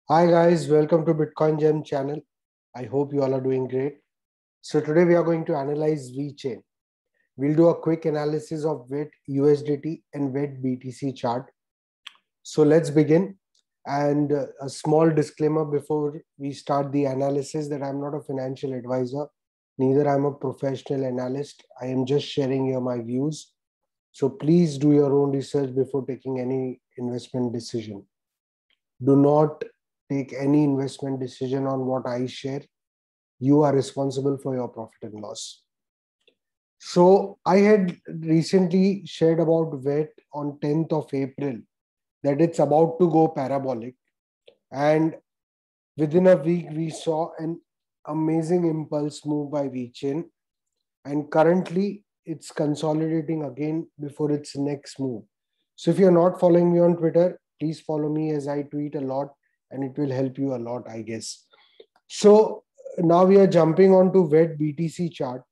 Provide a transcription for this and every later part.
Hi guys, welcome to Bitcoin Gem channel. I hope you all are doing great. So today we are going to analyze VeChain. We'll do a quick analysis of VET USDT and VET BTC chart. So let's begin. And a small disclaimer before we start the analysis that I'm not a financial advisor, neither I'm a professional analyst. I am just sharing here my views. So please do your own research before taking any investment decision. Do not take any investment decision on what I share. You are responsible for your profit and loss. So I had recently shared about VET on 10th of April that it's about to go parabolic. And within a week, we saw an amazing impulse move by VeChain. And currently, it's consolidating again before its next move. So if you're not following me on Twitter, please follow me as I tweet a lot and it will help you a lot, I guess. So now we are jumping on to VET BTC chart.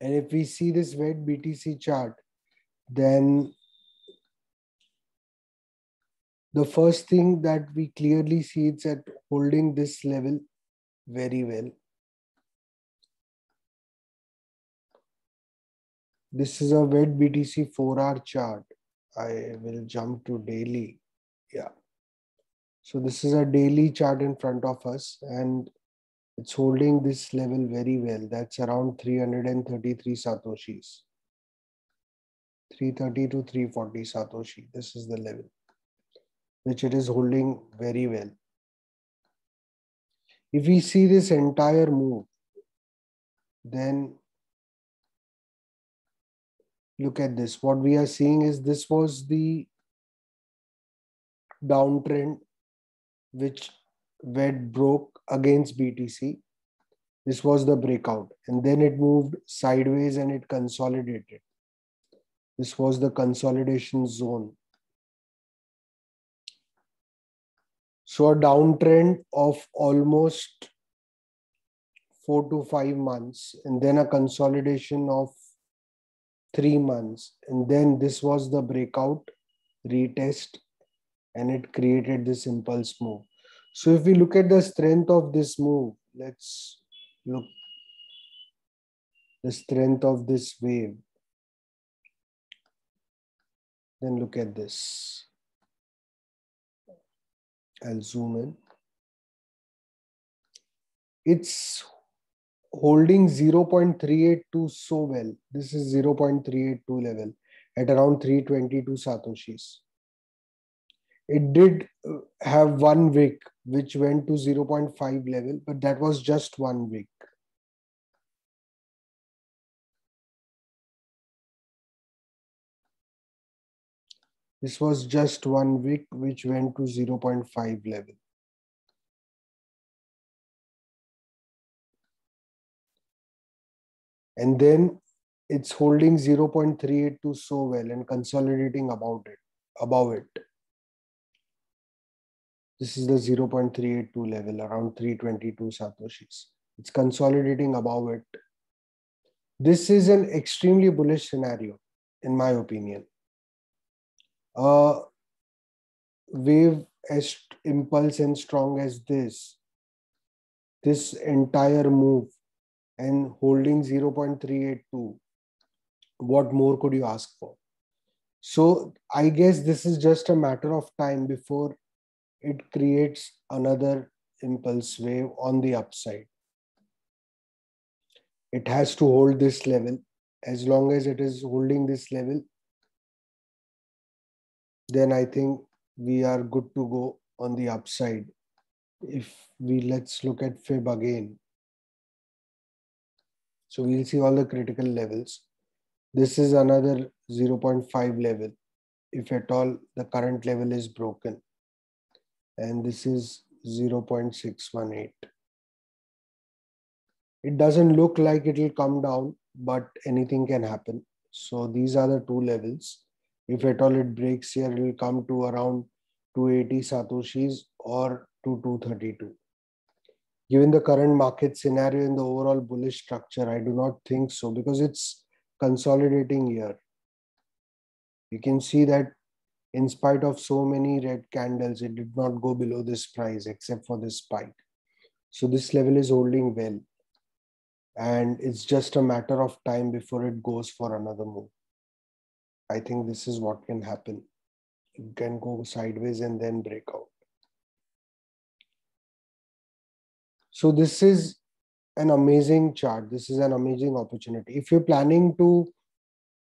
And if we see this VET BTC chart, then the first thing that we clearly see it's at holding this level very well. This is a VET BTC 4-hour chart. I will jump to daily. Yeah. So this is a daily chart in front of us and it's holding this level very well. That's around 333 Satoshis. 330 to 340 Satoshi. This is the level which it is holding very well. If we see this entire move, then look at this. What we are seeing is this was the downtrend which VET broke against BTC. This was the breakout and then it moved sideways and it consolidated. This was the consolidation zone. So a downtrend of almost 4 to 5 months and then a consolidation of 3 months. And then this was the breakout retest and it created this impulse move. So if we look at the strength of this move, let's look the strength of this wave. Then look at this. I'll zoom in. It's holding 0.382 so well. This is 0.382 level at around 322 Satoshis. It did have one wick which went to 0.5 level, but that was just one wick. This was just one wick which went to 0.5 level. And then it's holding 0.382 so well and consolidating above it. This is the 0.382 level around 322 Satoshis. It's consolidating above it. This is an extremely bullish scenario, in my opinion. A wave as impulse and strong as this entire move and holding 0.382, what more could you ask for? So I guess this is just a matter of time before it creates another impulse wave on the upside. It has to hold this level. As long as it is holding this level, then I think we are good to go on the upside. If let's look at FIB again. So we'll see all the critical levels. This is another 0.5 level, if at all the current level is broken. And this is 0.618. It doesn't look like it will come down, but anything can happen. So these are the two levels. If at all it breaks here, it will come to around 280 Satoshis or to 232. Given the current market scenario and the overall bullish structure, I do not think so because it's consolidating here. You can see that In spite of so many red candles, it did not go below this price except for this spike. So this level is holding well. And it's just a matter of time before it goes for another move. I think this is what can happen. It can go sideways and then break out. So this is an amazing chart. This is an amazing opportunity. If you're planning to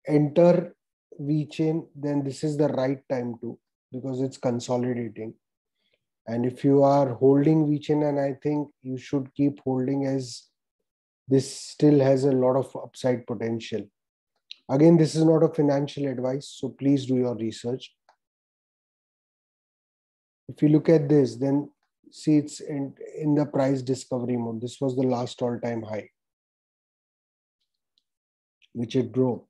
enter VeChain, then this is the right time to, because it's consolidating. And if you are holding VeChain, and I think you should keep holding, as this still has a lot of upside potential. Again, this is not a financial advice, so please do your research. If you look at this, then see it's in the price discovery mode. This was the last all-time high, which it broke.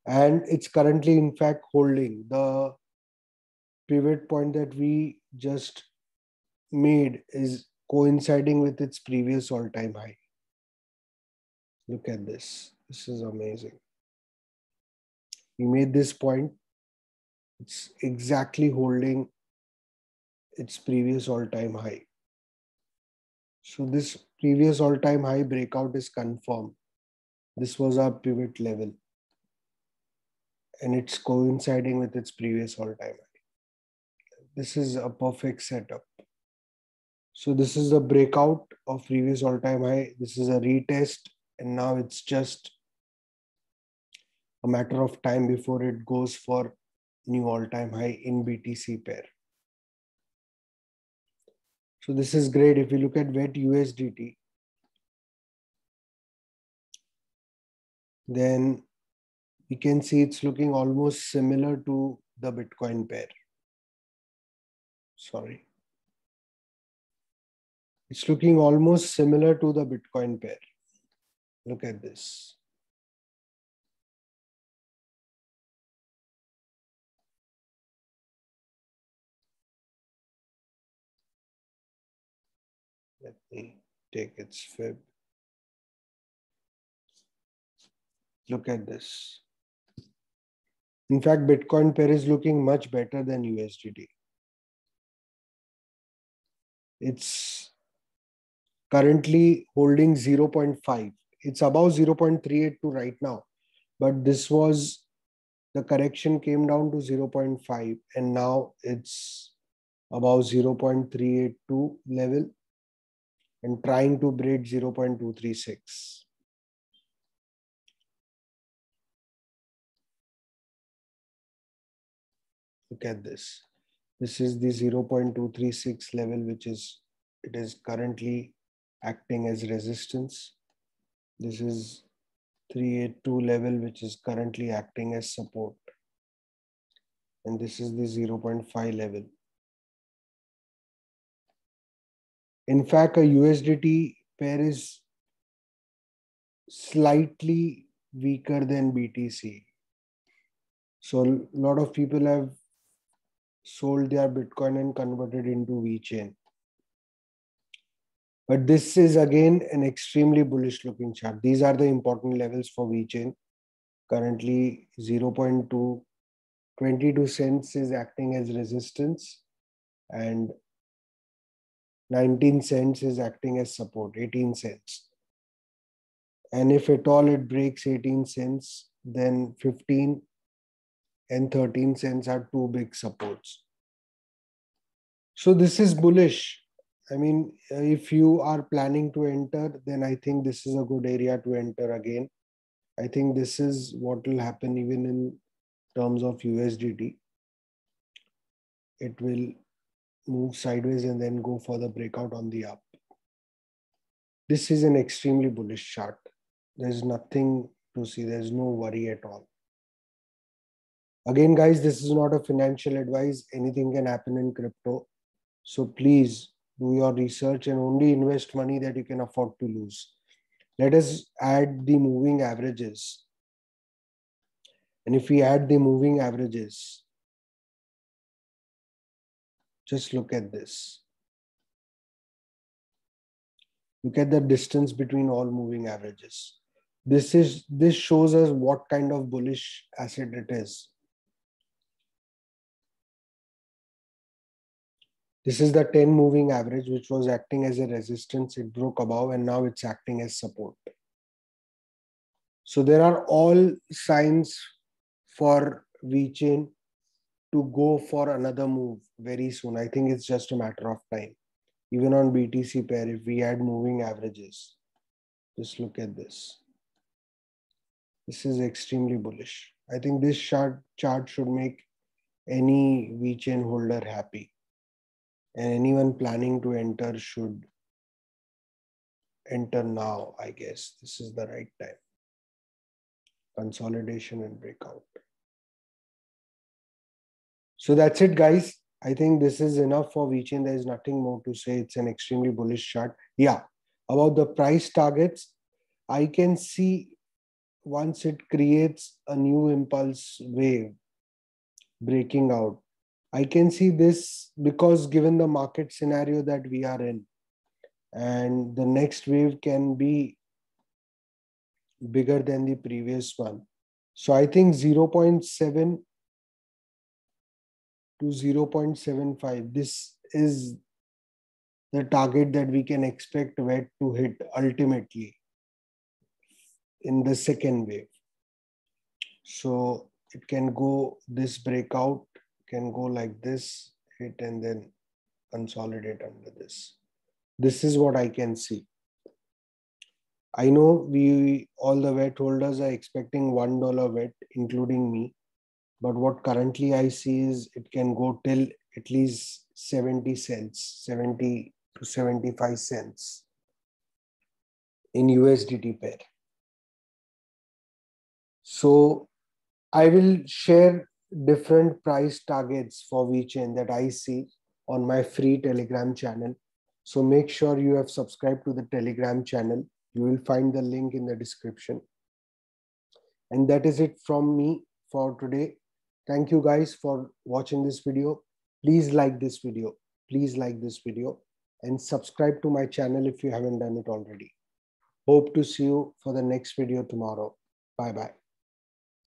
And it's currently, in fact, holding the pivot point that we just made is coinciding with its previous all-time high. Look at this. This is amazing. We made this point. It's exactly holding its previous all-time high. So this previous all-time high breakout is confirmed. This was our pivot level. And it's coinciding with its previous all-time high. This is a perfect setup. So this is the breakout of previous all-time high. This is a retest, and now it's just a matter of time before it goes for new all-time high in BTC pair. So this is great. If you look at WET USDT, then we can see it's looking almost similar to the Bitcoin pair. Sorry. It's looking almost similar to the Bitcoin pair. Look at this. Let me take its fib. Look at this. In fact, Bitcoin pair is looking much better than USDT. It's currently holding 0.5. It's above 0.382 right now, but this was the correction came down to 0.5, and now it's about 0.382 level and trying to break 0.236. Look at this. This is the 0.236 level, which is, it is currently acting as resistance. This is 382 level, which is currently acting as support. And this is the 0.5 level. In fact, a USDT pair is slightly weaker than BTC. So a lot of people have sold their Bitcoin and converted into VeChain. But this is again an extremely bullish looking chart. These are the important levels for VeChain. Currently 0.22 cents is acting as resistance, and 19 cents is acting as support, 18 cents. And if at all it breaks 18 cents, then 15 and 13 cents are two big supports. So this is bullish. I mean, if you are planning to enter, then I think this is a good area to enter again. I think this is what will happen even in terms of USDT. It will move sideways and then go for the breakout on the up. This is an extremely bullish chart. There's nothing to see. There's no worry at all. Again, guys, this is not a financial advice. Anything can happen in crypto. So please do your research and only invest money that you can afford to lose. Let us add the moving averages. And if we add the moving averages, just look at this. Look at the distance between all moving averages. This shows us what kind of bullish asset it is. This is the 10 moving average, which was acting as a resistance. It broke above and now it's acting as support. So there are all signs for VeChain to go for another move very soon. I think it's just a matter of time. Even on BTC pair, if we add moving averages, just look at this. This is extremely bullish. I think this chart should make any VeChain holder happy. And anyone planning to enter should enter now, I guess. This is the right time. Consolidation and breakout. So that's it, guys. I think this is enough for VeChain. There is nothing more to say. It's an extremely bullish chart. Yeah, about the price targets, I can see once it creates a new impulse wave breaking out, I can see this because given the market scenario that we are in, and the next wave can be bigger than the previous one. So I think 0.7 to 0.75, this is the target that we can expect WET to hit ultimately in the second wave. So it can go this breakout, can go like this, hit and then consolidate under this. This is what I can see. I know all the WET holders are expecting $1 WET, including me. But what currently I see is it can go till at least 70 cents, 70 to 75 cents in USDT pair. So I will share different price targets for VeChain that I see on my free Telegram channel. So make sure you have subscribed to the Telegram channel. You will find the link in the description. And that is it from me for today. Thank you guys for watching this video. Please like this video. Please like this video and subscribe to my channel if you haven't done it already. Hope to see you for the next video tomorrow. Bye-bye.